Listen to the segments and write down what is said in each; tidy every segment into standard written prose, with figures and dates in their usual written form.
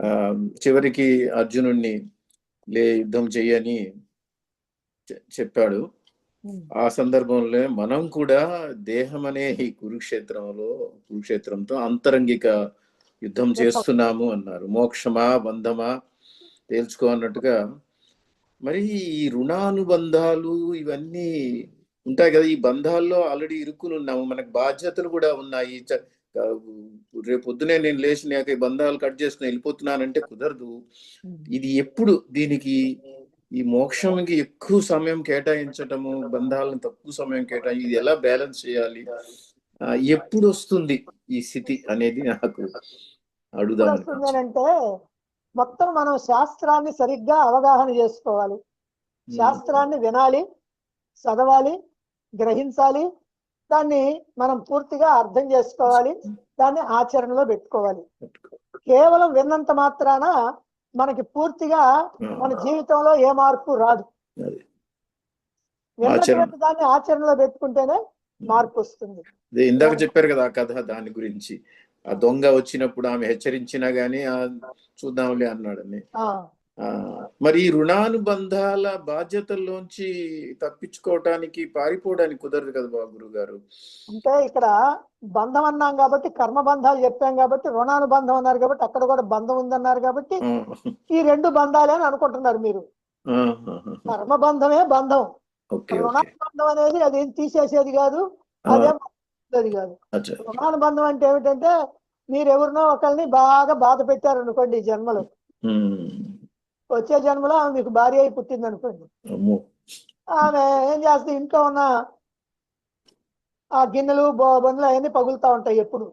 ఆ చివరికి అర్జునుడిని యుద్ధం చెయ్యని చెప్పాడు. ఆ సందర్భంలో మనం కూడా దేహం అనే ఈ కురుక్షేత్రంతో అంతరంగిక యుద్ధం చేస్తున్నాము అన్నారు. మోక్షమా బంధమా తేల్చుకో అన్నట్టుగా. మరి ఈ రుణానుబంధాలు ఇవన్నీ ఉంటాయి కదా, ఈ బంధాల్లో ఆల్రెడీ ఇరుక్కుని ఉన్నాము, మనకు బాధ్యతలు కూడా ఉన్నాయి. రేపు పొద్దునే నేను లేచి ఈ బంధాలు కట్ చేసుకుని వెళ్ళిపోతున్నానంటే కుదరదు. ఇది ఎప్పుడు దీనికి ఈ మోక్షంకి ఎక్కువ సమయం కేటాయించటము, బంధాలను తక్కువ సమయం కేటాయి, ఇది ఎలా బ్యాలెన్స్ చేయాలి, ఎప్పుడు వస్తుంది ఈ స్థితి అనేది నాకు అడుగుదామని. అంటే మొత్తం మనం శాస్త్రాన్ని సరిగ్గా అవగాహన చేసుకోవాలి. శాస్త్రాన్ని వినాలి, చదవాలి, గ్రహించాలి, దాన్ని మనం పూర్తిగా అర్థం చేసుకోవాలి, దాన్ని ఆచరణలో పెట్టుకోవాలి. కేవలం విన్నంత మాత్రాన మనకి పూర్తిగా మన జీవితంలో ఏ మార్పు రాదు. విన్నటువంటి దాన్ని ఆచరణలో పెట్టుకుంటేనే మార్పు వస్తుంది. ఇందాక చెప్పారు కదా ఆ కథ, దాని గురించి. ఆ దొంగ వచ్చినప్పుడు ఆమె హెచ్చరించినా గానీ చూద్దాంలే అన్నాడని. మరి రుణానుబంధాల బాధ్యతల్లోంచి తప్పించుకోవటానికి, పారిపోవడానికి కుదరదు కదా బాబు గురువు గారు. అంటే ఇక్కడ బంధం అన్నాం కాబట్టి, కర్మబంధాలు చెప్పాం కాబట్టి, రుణానుబంధం అన్నారు కాబట్టి, అక్కడ కూడా బంధం ఉందన్నారు కాబట్టి ఈ రెండు బంధాలే అని అనుకుంటున్నారు మీరు. కర్మబంధమే బంధం, రుణానుబంధం అనేది అది తీసేసేది కాదు, అదేం కాదు. రుణానుబంధం అంటే ఏమిటంటే, మీరు ఎవరినో ఒకరిని బాగా బాధ పెట్టారు అనుకోండి ఈ జన్మలో, వచ్చే జన్మలో ఆమె మీకు భార్య అయి పుట్టింది అనుకోండి. ఆమె ఏం చేస్తుంది, ఇంట్లో ఉన్న ఆ గిన్నెలు బండ్లు అవన్నీ పగులుతా ఉంటాయి, ఎప్పుడు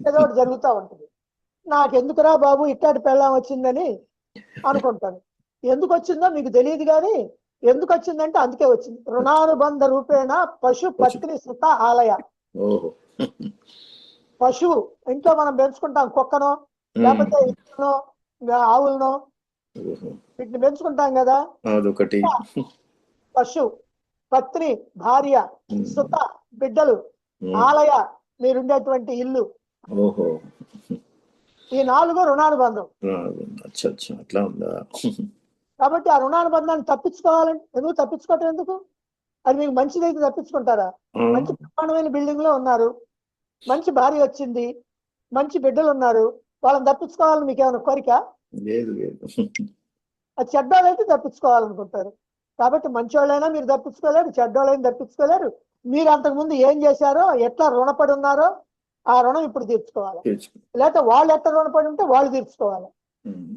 ఏదో ఒకటి జరుగుతూ ఉంటుంది. నాకెందుకురా బాబు ఇట్టాటి పెళ్ళాం వచ్చిందని అనుకుంటాను. ఎందుకు వచ్చిందో మీకు తెలియదు కానీ ఎందుకు వచ్చిందంటే అందుకే వచ్చింది. రుణానుబంధ రూపేణ పశు పత్ని సుత ఆలయ. పశువు ఇంట్లో మనం పెంచుకుంటాం, కుక్కనో లేకపోతే ఇళ్ళనో ఆవులనో వీటిని పెంచుకుంటాం కదా. పశు, పత్ని భార్య, సుత బిడ్డలు, ఆలయ మీరుండేటువంటి ఇల్లు, ఈ 4 రుణానుబంధం. కాబట్టి ఆ రుణానుబంధాన్ని తప్పించుకోవాలంటే ఎందుకు తప్పించుకోవటం ఎందుకు? అది మీకు మంచిదైతే తప్పించుకుంటారా? మంచి ప్రమాణమైన బిల్డింగ్ లో ఉన్నారు, మంచి భార్య వచ్చింది, మంచి బిడ్డలు ఉన్నారు, వాళ్ళని తప్పించుకోవాలని మీకు ఏమైనా కోరిక? అది చెడ్డోళ్ళైతే తప్పించుకోవాలనుకుంటారు. కాబట్టి మంచోళ్ళైనా మీరు తప్పించుకోలేరు, చెడ్డోళ్ళైనా తప్పించుకోలేరు. మీరు అంతకుముందు ఏం చేశారో, ఎట్లా రుణపడి ఉన్నారో ఆ రుణం ఇప్పుడు తీర్చుకోవాలి, లేకపోతే వాళ్ళు ఎట్లా రుణపడి ఉంటే వాళ్ళు తీర్చుకోవాలి.